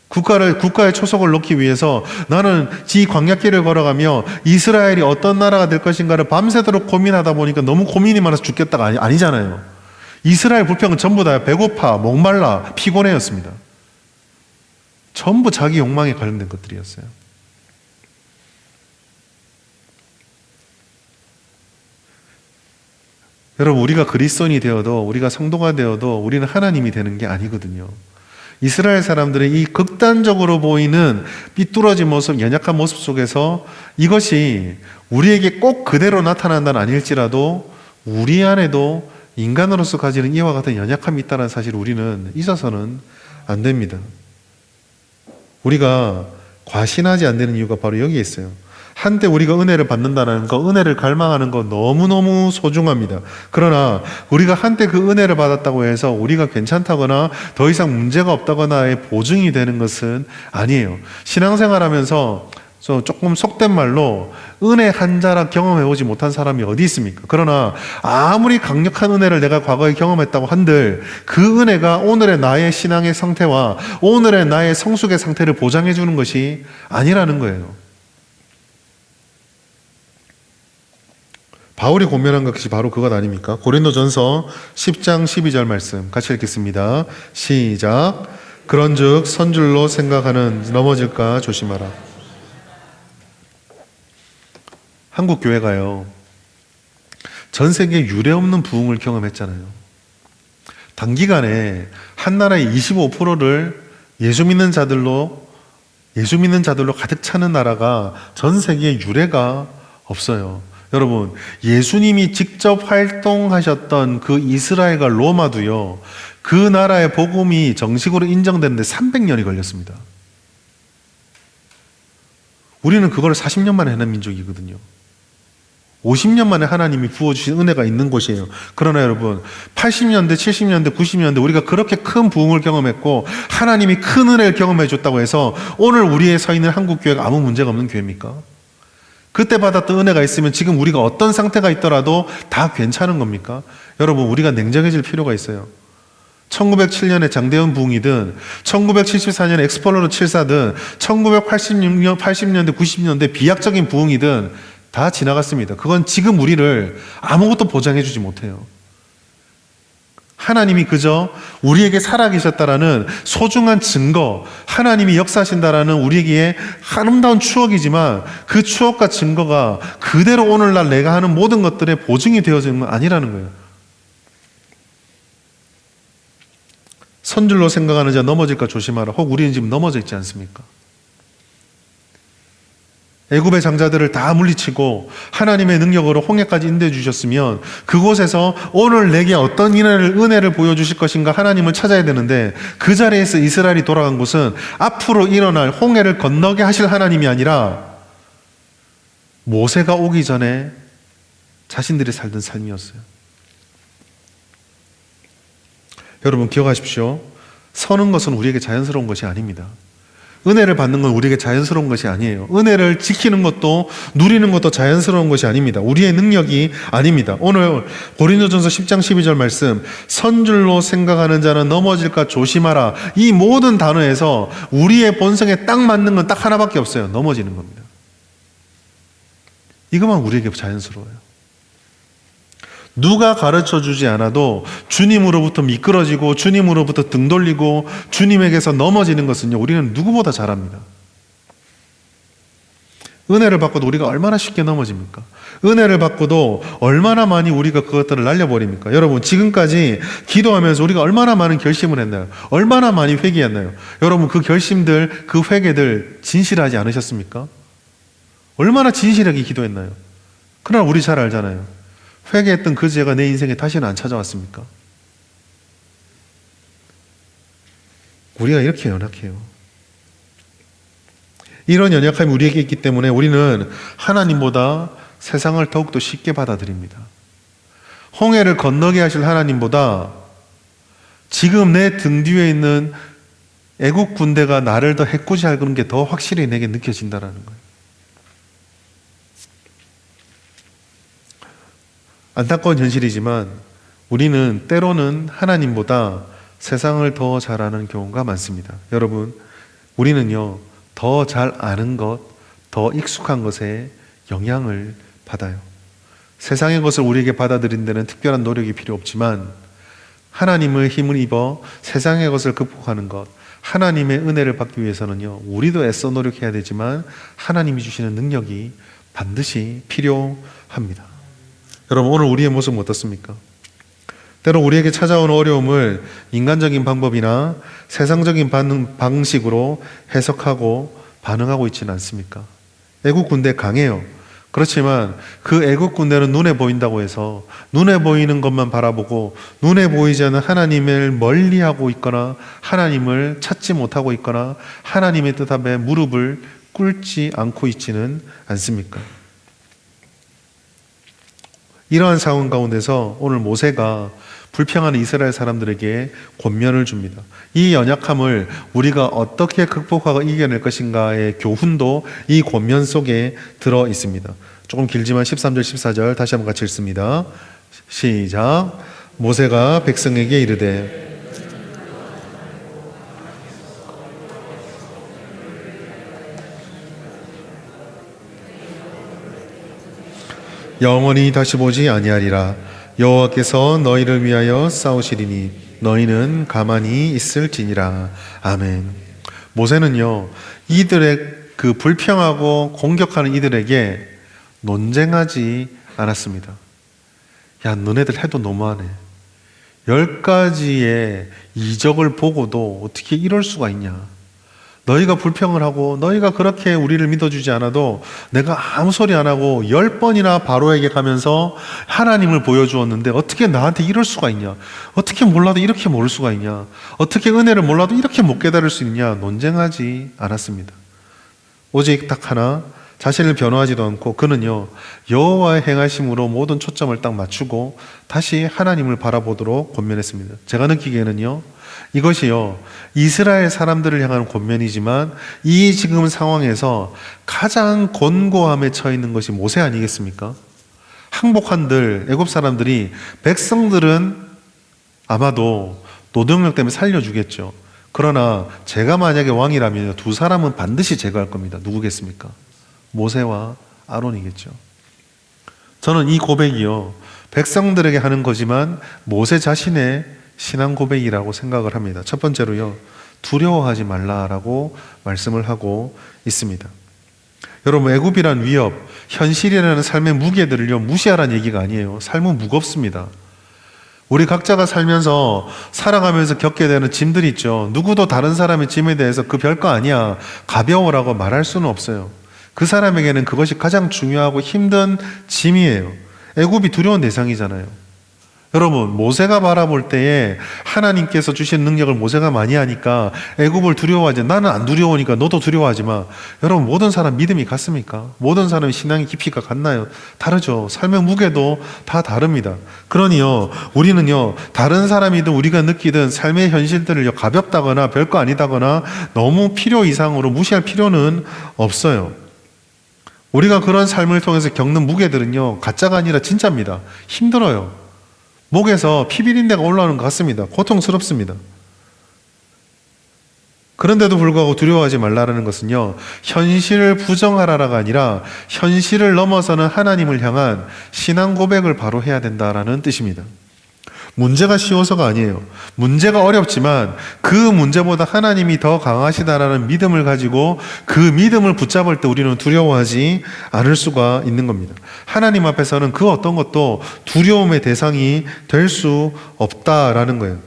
Speaker 1: 국가의 초석을 놓기 위해서 나는 이 광야길을 걸어가며 이스라엘이 어떤 나라가 될 것인가를 밤새도록 고민하다 보니까 너무 고민이 많아서 죽겠다가 아니잖아요. 이스라엘 불평은 전부 다 배고파, 목말라, 피곤해였습니다. 전부 자기 욕망에 관련된 것들이었어요. 여러분, 우리가 그리스도인이 되어도, 우리가 성도가 되어도 우리는 하나님이 되는 게 아니거든요. 이스라엘 사람들의 이 극단적으로 보이는 삐뚤어진 모습, 연약한 모습 속에서 이것이 우리에게 꼭 그대로 나타난다는 아닐지라도 우리 안에도 인간으로서 가지는 이와 같은 연약함이 있다는 사실을 우리는 잊어서는 안 됩니다. 우리가 과신하지 않는 이유가 바로 여기에 있어요. 한때 우리가 은혜를 받는다는 거, 은혜를 갈망하는 거 너무너무 소중합니다. 그러나 우리가 한때 그 은혜를 받았다고 해서 우리가 괜찮다거나 더 이상 문제가 없다거나의 보증이 되는 것은 아니에요. 신앙생활하면서 조금 속된 말로 은혜 한 자락 경험해보지 못한 사람이 어디 있습니까? 그러나 아무리 강력한 은혜를 내가 과거에 경험했다고 한들 그 은혜가 오늘의 나의 신앙의 상태와 오늘의 나의 성숙의 상태를 보장해 주는 것이 아니라는 거예요. 바울이 고면한 것이 바로 그것 아닙니까? 고린도전서 10장 12절 말씀 같이 읽겠습니다. 시작. 그런즉 선줄로 생각하는 넘어질까 조심하라. 한국 교회가요, 전 세계 유례 없는 부흥을 경험했잖아요. 단기간에 한 나라의 25%를 예수 믿는 자들로 가득 차는 나라가 전 세계에 유례가 없어요. 여러분, 예수님이 직접 활동하셨던 그 이스라엘과 로마도요, 그 나라의 복음이 정식으로 인정되는데 300년이 걸렸습니다. 우리는 그걸 40년 만에 해낸 민족이거든요. 50년 만에 하나님이 부어주신 은혜가 있는 곳이에요. 그러나 여러분, 80년대, 70년대, 90년대 우리가 그렇게 큰 부흥을 경험했고 하나님이 큰 은혜를 경험해 줬다고 해서 오늘 우리의 서 있는 한국교회가 아무 문제가 없는 교회입니까? 그때 받았던 은혜가 있으면 지금 우리가 어떤 상태가 있더라도 다 괜찮은 겁니까? 여러분, 우리가 냉정해질 필요가 있어요. 1907년에 장대현 부흥이든 1974년에 엑스플로러 74든 1986년, 80년대, 90년대 비약적인 부흥이든 다 지나갔습니다. 그건 지금 우리를 아무것도 보장해 주지 못해요. 하나님이 그저 우리에게 살아계셨다라는 소중한 증거, 하나님이 역사하신다라는 우리에게 아름다운 추억이지만 그 추억과 증거가 그대로 오늘날 내가 하는 모든 것들의 보증이 되어지는 건 아니라는 거예요. 선줄로 생각하는 자 넘어질까 조심하라. 혹 우리는 지금 넘어져 있지 않습니까? 애굽의 장자들을 다 물리치고 하나님의 능력으로 홍해까지 인도해 주셨으면 그곳에서 오늘 내게 어떤 은혜를 보여주실 것인가 하나님을 찾아야 되는데 그 자리에서 이스라엘이 돌아간 곳은 앞으로 일어날 홍해를 건너게 하실 하나님이 아니라 모세가 오기 전에 자신들이 살던 삶이었어요. 여러분 기억하십시오. 서는 것은 우리에게 자연스러운 것이 아닙니다. 은혜를 받는 건 우리에게 자연스러운 것이 아니에요. 은혜를 지키는 것도 누리는 것도 자연스러운 것이 아닙니다. 우리의 능력이 아닙니다. 오늘 고린도전서 10장 12절 말씀, 선줄로 생각하는 자는 넘어질까 조심하라. 이 모든 단어에서 우리의 본성에 딱 맞는 건 딱 하나밖에 없어요. 넘어지는 겁니다. 이것만 우리에게 자연스러워요. 누가 가르쳐 주지 않아도 주님으로부터 미끄러지고 주님으로부터 등 돌리고 주님에게서 넘어지는 것은요, 우리는 누구보다 잘합니다. 은혜를 받고도 우리가 얼마나 쉽게 넘어집니까? 은혜를 받고도 얼마나 많이 우리가 그것들을 날려버립니까? 여러분, 지금까지 기도하면서 우리가 얼마나 많은 결심을 했나요? 얼마나 많이 회개했나요? 여러분, 그 결심들, 그 회개들 진실하지 않으셨습니까? 얼마나 진실하게 기도했나요? 그러나 우리 잘 알잖아요. 회개했던 그 죄가 내 인생에 다시는 안 찾아왔습니까? 우리가 이렇게 연약해요. 이런 연약함이 우리에게 있기 때문에 우리는 하나님보다 세상을 더욱더 쉽게 받아들입니다. 홍해를 건너게 하실 하나님보다 지금 내 등 뒤에 있는 애국 군대가 나를 더 해코지하는 게 더 확실히 내게 느껴진다는 거예요. 안타까운 현실이지만 우리는 때로는 하나님보다 세상을 더 잘 아는 경우가 많습니다. 여러분, 우리는요, 더 잘 아는 것, 더 익숙한 것에 영향을 받아요. 세상의 것을 우리에게 받아들인 데는 특별한 노력이 필요 없지만 하나님의 힘을 입어 세상의 것을 극복하는 것, 하나님의 은혜를 받기 위해서는요, 우리도 애써 노력해야 되지만 하나님이 주시는 능력이 반드시 필요합니다. 여러분, 오늘 우리의 모습은 어떻습니까? 때로 우리에게 찾아오는 어려움을 인간적인 방법이나 세상적인 방식으로 해석하고 반응하고 있지는 않습니까? 애국 군대 강해요. 그렇지만 그 애국 군대는 눈에 보인다고 해서 눈에 보이는 것만 바라보고 눈에 보이지 않는 하나님을 멀리하고 있거나 하나님을 찾지 못하고 있거나 하나님의 뜻 앞에 무릎을 꿇지 않고 있지는 않습니까? 이러한 상황 가운데서 오늘 모세가 불평하는 이스라엘 사람들에게 권면을 줍니다. 이 연약함을 우리가 어떻게 극복하고 이겨낼 것인가의 교훈도 이 권면 속에 들어 있습니다. 조금 길지만 13절, 14절 다시 한번 같이 읽습니다. 시작. 모세가 백성에게 이르되 영원히 다시 보지 아니하리라. 여호와께서 너희를 위하여 싸우시리니 너희는 가만히 있을지니라. 아멘. 모세는요, 이들의 그 불평하고 공격하는 이들에게 논쟁하지 않았습니다. 야, 너네들 해도 너무하네. 10가지의 이적을 보고도 어떻게 이럴 수가 있냐. 너희가 불평을 하고 너희가 그렇게 우리를 믿어주지 않아도 내가 아무 소리 안 하고 10번이나 바로에게 가면서 하나님을 보여주었는데 어떻게 나한테 이럴 수가 있냐. 어떻게 몰라도 이렇게 모를 수가 있냐. 어떻게 은혜를 몰라도 이렇게 못 깨달을 수 있냐. 논쟁하지 않았습니다. 오직 딱 하나, 자신을 변호하지도 않고 그는요, 여호와의 행하심으로 모든 초점을 딱 맞추고 다시 하나님을 바라보도록 권면했습니다. 제가 느끼기에는요, 이것이요, 이스라엘 사람들을 향한 권면이지만 이 지금 상황에서 가장 곤고함에 처해 있는 것이 모세 아니겠습니까? 항복한들 애굽 사람들이 백성들은 아마도 노동력 때문에 살려주겠죠. 그러나 제가 만약에 왕이라면 두 사람은 반드시 제거할 겁니다. 누구겠습니까? 모세와 아론이겠죠. 저는 이 고백이요, 백성들에게 하는 거지만 모세 자신의 신앙 고백이라고 생각을 합니다. 첫 번째로요, 두려워하지 말라라고 말씀을 하고 있습니다. 여러분, 애굽이란 위협, 현실이라는 삶의 무게들을요, 무시하라는 얘기가 아니에요. 삶은 무겁습니다. 우리 각자가 살면서 살아가면서 겪게 되는 짐들이 있죠. 누구도 다른 사람의 짐에 대해서 그 별거 아니야, 가벼워라고 말할 수는 없어요. 그 사람에게는 그것이 가장 중요하고 힘든 짐이에요. 애굽이 두려운 대상이잖아요. 여러분, 모세가 바라볼 때에 하나님께서 주신 능력을 모세가 많이 하니까 애굽을 두려워하지. 나는 안 두려우니까 너도 두려워하지 마. 여러분, 모든 사람 믿음이 같습니까? 모든 사람 신앙의 깊이가 같나요? 다르죠. 삶의 무게도 다 다릅니다. 그러니요, 우리는요, 다른 사람이든 우리가 느끼든 삶의 현실들을 가볍다거나 별거 아니다거나 너무 필요 이상으로 무시할 필요는 없어요. 우리가 그런 삶을 통해서 겪는 무게들은요, 가짜가 아니라 진짜입니다. 힘들어요. 목에서 피비린내가 올라오는 것 같습니다. 고통스럽습니다. 그런데도 불구하고 두려워하지 말라는 것은요, 현실을 부정하라가 아니라 현실을 넘어서는 하나님을 향한 신앙 고백을 바로 해야 된다라는 뜻입니다. 문제가 쉬워서가 아니에요. 문제가 어렵지만 그 문제보다 하나님이 더 강하시다라는 믿음을 가지고 그 믿음을 붙잡을 때 우리는 두려워하지 않을 수가 있는 겁니다. 하나님 앞에서는 그 어떤 것도 두려움의 대상이 될 수 없다라는 거예요.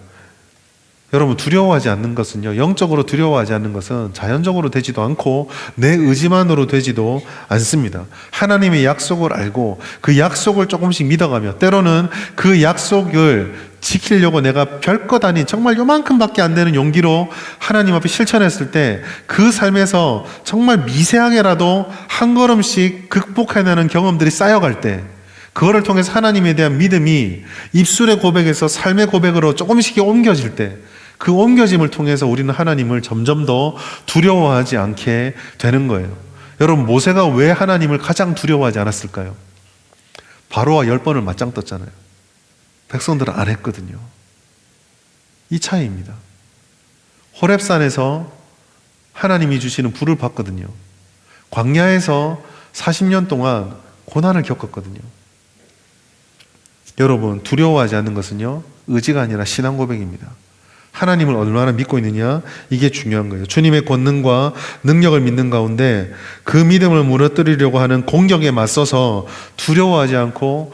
Speaker 1: 여러분, 두려워하지 않는 것은요, 영적으로 두려워하지 않는 것은 자연적으로 되지도 않고 내 의지만으로 되지도 않습니다. 하나님의 약속을 알고 그 약속을 조금씩 믿어가며, 때로는 그 약속을 지키려고 내가 별것 아닌 정말 요만큼밖에 안 되는 용기로 하나님 앞에 실천했을 때 그 삶에서 정말 미세하게라도 한 걸음씩 극복해내는 경험들이 쌓여갈 때, 그거를 통해서 하나님에 대한 믿음이 입술의 고백에서 삶의 고백으로 조금씩 옮겨질 때, 그 옮겨짐을 통해서 우리는 하나님을 점점 더 두려워하지 않게 되는 거예요. 여러분, 모세가 왜 하나님을 가장 두려워하지 않았을까요? 바로와 10번을 맞짱 떴잖아요. 백성들은 안 했거든요. 이 차이입니다. 호렙산에서 하나님이 주시는 불을 봤거든요. 광야에서 40년 동안 고난을 겪었거든요. 여러분, 두려워하지 않는 것은요, 의지가 아니라 신앙 고백입니다. 하나님을 얼마나 믿고 있느냐, 이게 중요한 거예요. 주님의 권능과 능력을 믿는 가운데 그 믿음을 무너뜨리려고 하는 공격에 맞서서 두려워하지 않고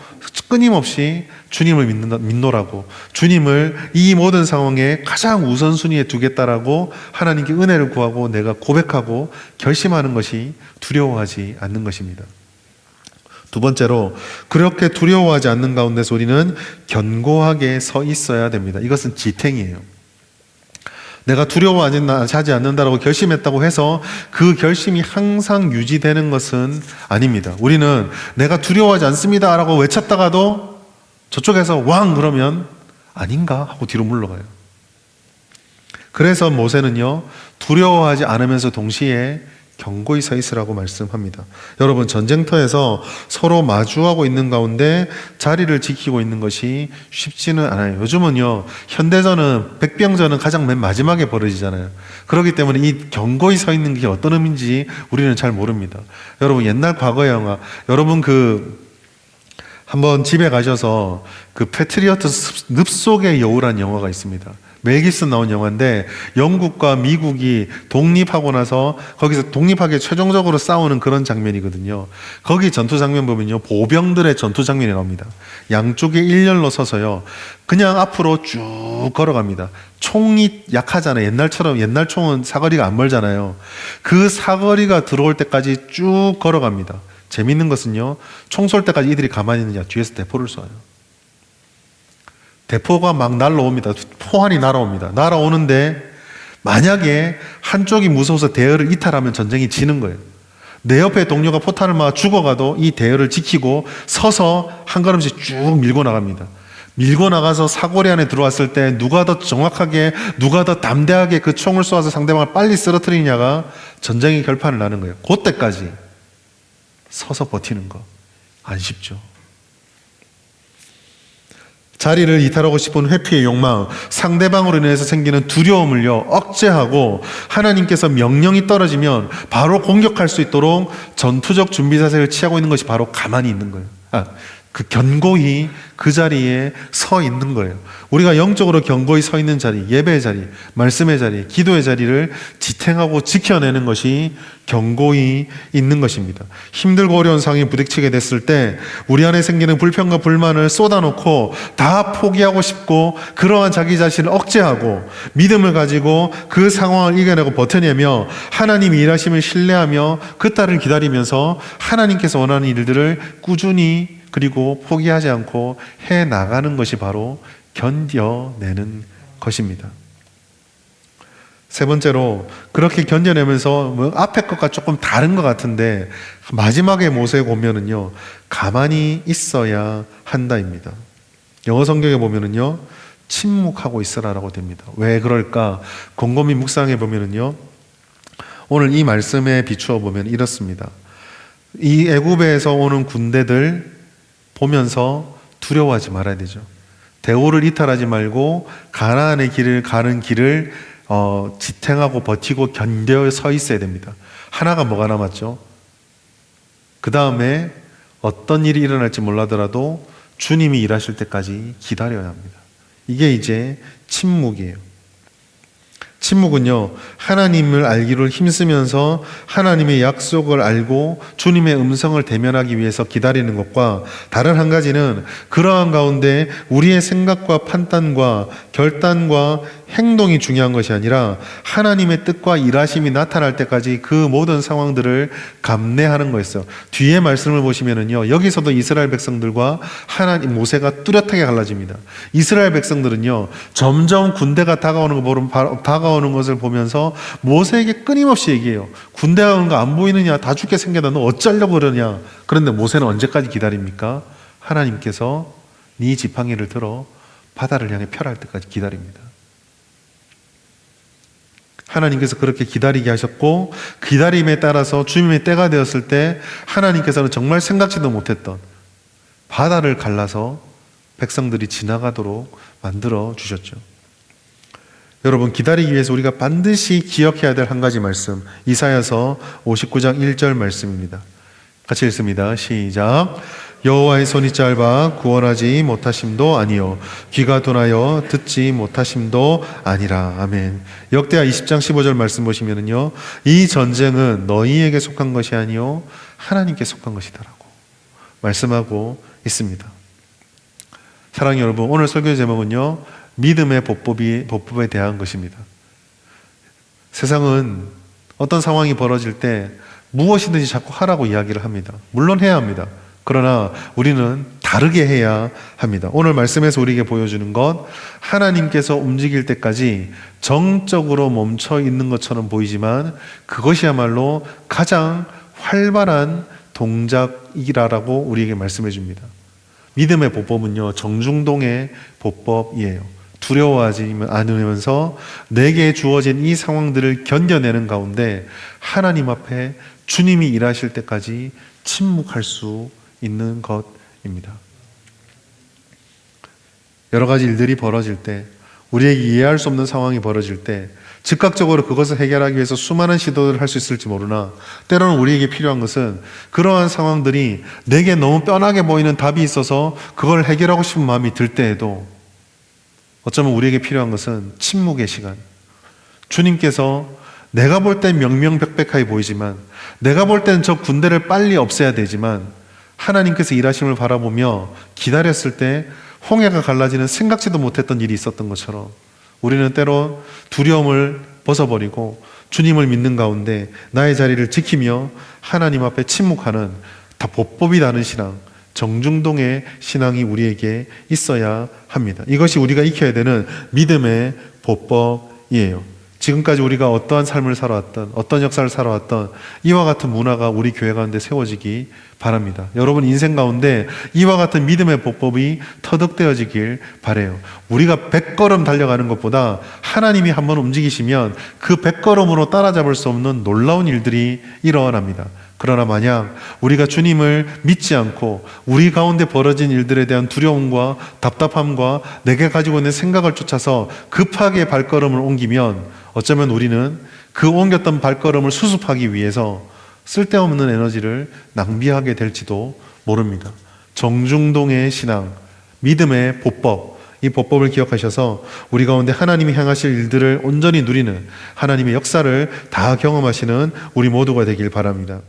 Speaker 1: 끊임없이 주님을 믿노라고, 주님을 이 모든 상황에 가장 우선순위에 두겠다라고 하나님께 은혜를 구하고 내가 고백하고 결심하는 것이 두려워하지 않는 것입니다. 두 번째로, 그렇게 두려워하지 않는 가운데서 우리는 견고하게 서 있어야 됩니다. 이것은 지탱이에요. 내가 두려워하지 않는다라고 결심했다고 해서 그 결심이 항상 유지되는 것은 아닙니다. 우리는 내가 두려워하지 않습니다라고 외쳤다가도 저쪽에서 왕 그러면 아닌가 하고 뒤로 물러가요. 그래서 모세는요, 두려워하지 않으면서 동시에 견고히 서 있으라고 말씀합니다. 여러분, 전쟁터에서 서로 마주하고 있는 가운데 자리를 지키고 있는 것이 쉽지는 않아요. 요즘은요, 현대전은, 백병전은 가장 맨 마지막에 벌어지잖아요. 그렇기 때문에 이 견고히 서 있는 게 어떤 의미인지 우리는 잘 모릅니다. 여러분, 옛날 과거 영화, 여러분 한번 집에 가셔서 그 패트리어트 늪속의 여우란 영화가 있습니다. 멜 깁슨 나온 영화인데, 영국과 미국이 독립하고 나서 거기서 독립하게 최종적으로 싸우는 그런 장면이거든요. 거기 전투 장면 보면요, 보병들의 전투 장면이 나옵니다. 양쪽에 일렬로 서서요, 그냥 앞으로 쭉 걸어갑니다. 총이 약하잖아요. 옛날처럼, 옛날 총은 사거리가 안 멀잖아요. 그 사거리가 들어올 때까지 쭉 걸어갑니다. 재밌는 것은요, 총 쏠 때까지 이들이 가만히 있느냐, 뒤에서 대포를 쏴요. 대포가 막 날라옵니다. 포환이 날아옵니다. 날아오는데 만약에 한쪽이 무서워서 대열을 이탈하면 전쟁이 지는 거예요. 내 옆에 동료가 포탄을 맞아 죽어가도 이 대열을 지키고 서서 한 걸음씩 쭉 밀고 나갑니다. 밀고 나가서 사거리 안에 들어왔을 때 누가 더 정확하게, 누가 더 담대하게 그 총을 쏘아서 상대방을 빨리 쓰러뜨리냐가 전쟁의 결판을 나는 거예요. 그때까지 서서 버티는 거 안 쉽죠. 자리를 이탈하고 싶은 회피의 욕망, 상대방으로 인해서 생기는 두려움을요, 억제하고 하나님께서 명령이 떨어지면 바로 공격할 수 있도록 전투적 준비 자세를 취하고 있는 것이 바로 가만히 있는 거예요. 그 견고히 그 자리에 서 있는 거예요. 우리가 영적으로 견고히 서 있는 자리, 예배의 자리, 말씀의 자리, 기도의 자리를 지탱하고 지켜내는 것이 견고히 있는 것입니다. 힘들고 어려운 상황에 부딪히게 됐을 때 우리 안에 생기는 불평과 불만을 쏟아놓고 다 포기하고 싶고, 그러한 자기 자신을 억제하고 믿음을 가지고 그 상황을 이겨내고 버텨내며 하나님이 일하심을 신뢰하며 그 딸을 기다리면서 하나님께서 원하는 일들을 꾸준히 그리고 포기하지 않고 해 나가는 것이 바로 견뎌내는 것입니다. 세 번째로, 그렇게 견뎌내면서 앞에 것과 조금 다른 것 같은데 마지막에 모세에 보면은요, 가만히 있어야 한다입니다. 영어 성경에 보면은요, 침묵하고 있으라라고 됩니다. 왜 그럴까? 곰곰이 묵상해 보면은요, 오늘 이 말씀에 비추어 보면 이렇습니다. 이 애굽에서 오는 군대들 보면서 두려워하지 말아야 되죠. 대오를 이탈하지 말고 가나안의 길을 가는 길을 지탱하고 버티고 견뎌 서 있어야 됩니다. 하나가 뭐가 남았죠? 그 다음에 어떤 일이 일어날지 몰라더라도 주님이 일하실 때까지 기다려야 합니다. 이게 이제 침묵이에요. 침묵은요, 하나님을 알기를 힘쓰면서 하나님의 약속을 알고 주님의 음성을 대면하기 위해서 기다리는 것과, 다른 한 가지는 그러한 가운데 우리의 생각과 판단과 결단과 행동이 중요한 것이 아니라 하나님의 뜻과 일하심이 나타날 때까지 그 모든 상황들을 감내하는 거였어요. 뒤에 말씀을 보시면은요, 여기서도 이스라엘 백성들과 하나님 모세가 뚜렷하게 갈라집니다. 이스라엘 백성들은요, 점점 군대가 다가오는 것을 보면서 모세에게 끊임없이 얘기해요. 군대가 오는 거 안 보이느냐? 다 죽게 생겨나. 너 어쩌려고 그러냐? 그런데 모세는 언제까지 기다립니까? 하나님께서 네 지팡이를 들어 바다를 향해 펴할 때까지 기다립니다. 하나님께서 그렇게 기다리게 하셨고, 기다림에 따라서 주님의 때가 되었을 때 하나님께서는 정말 생각지도 못했던 바다를 갈라서 백성들이 지나가도록 만들어 주셨죠. 여러분, 기다리기 위해서 우리가 반드시 기억해야 될 한 가지 말씀, 이사야서 59장 1절 말씀입니다. 같이 읽습니다. 시작. 여호와의 손이 짧아 구원하지 못하심도 아니요 귀가 둔하여 듣지 못하심도 아니라. 아멘. 역대하 20장 15절 말씀 보시면은요, 이 전쟁은 너희에게 속한 것이 아니요 하나님께 속한 것이다라고 말씀하고 있습니다. 사랑하는 여러분, 오늘 설교 제목은요, 믿음의 보법에 대한 것입니다. 세상은 어떤 상황이 벌어질 때 무엇이든지 자꾸 하라고 이야기를 합니다. 물론 해야 합니다. 그러나 우리는 다르게 해야 합니다. 오늘 말씀에서 우리에게 보여주는 것, 하나님께서 움직일 때까지 정적으로 멈춰 있는 것처럼 보이지만 그것이야말로 가장 활발한 동작이라고 우리에게 말씀해 줍니다. 믿음의 보법은요, 정중동의 보법이에요. 두려워하지 않으면서 내게 주어진 이 상황들을 견뎌내는 가운데 하나님 앞에 주님이 일하실 때까지 침묵할 수 있는 것입니다. 여러 가지 일들이 벌어질 때, 우리에게 이해할 수 없는 상황이 벌어질 때 즉각적으로 그것을 해결하기 위해서 수많은 시도를 할 수 있을지 모르나, 때로는 우리에게 필요한 것은 그러한 상황들이 내게 너무 뻔하게 보이는 답이 있어서 그걸 해결하고 싶은 마음이 들 때에도 어쩌면 우리에게 필요한 것은 침묵의 시간. 주님께서 내가 볼 땐 명명백백하게 보이지만, 내가 볼 땐 저 군대를 빨리 없애야 되지만, 하나님께서 일하심을 바라보며 기다렸을 때 홍해가 갈라지는 생각지도 못했던 일이 있었던 것처럼, 우리는 때로 두려움을 벗어버리고 주님을 믿는 가운데 나의 자리를 지키며 하나님 앞에 침묵하는, 다 보법이 다른 신앙, 정중동의 신앙이 우리에게 있어야 합니다. 이것이 우리가 익혀야 되는 믿음의 보법이에요. 지금까지 우리가 어떠한 삶을 살아왔던, 어떤 역사를 살아왔던 이와 같은 문화가 우리 교회 가운데 세워지기 바랍니다. 여러분 인생 가운데 이와 같은 믿음의 보법이 터득되어지길 바라요. 우리가 100걸음 달려가는 것보다 하나님이 한번 움직이시면 그 100걸음으로 따라잡을 수 없는 놀라운 일들이 일어납니다. 그러나 만약 우리가 주님을 믿지 않고 우리 가운데 벌어진 일들에 대한 두려움과 답답함과 내가 가지고 있는 생각을 쫓아서 급하게 발걸음을 옮기면 어쩌면 우리는 그 옮겼던 발걸음을 수습하기 위해서 쓸데없는 에너지를 낭비하게 될지도 모릅니다. 정중동의 신앙, 믿음의 보법, 이 보법을 기억하셔서 우리 가운데 하나님이 행하실 일들을 온전히 누리는, 하나님의 역사를 다 경험하시는 우리 모두가 되길 바랍니다.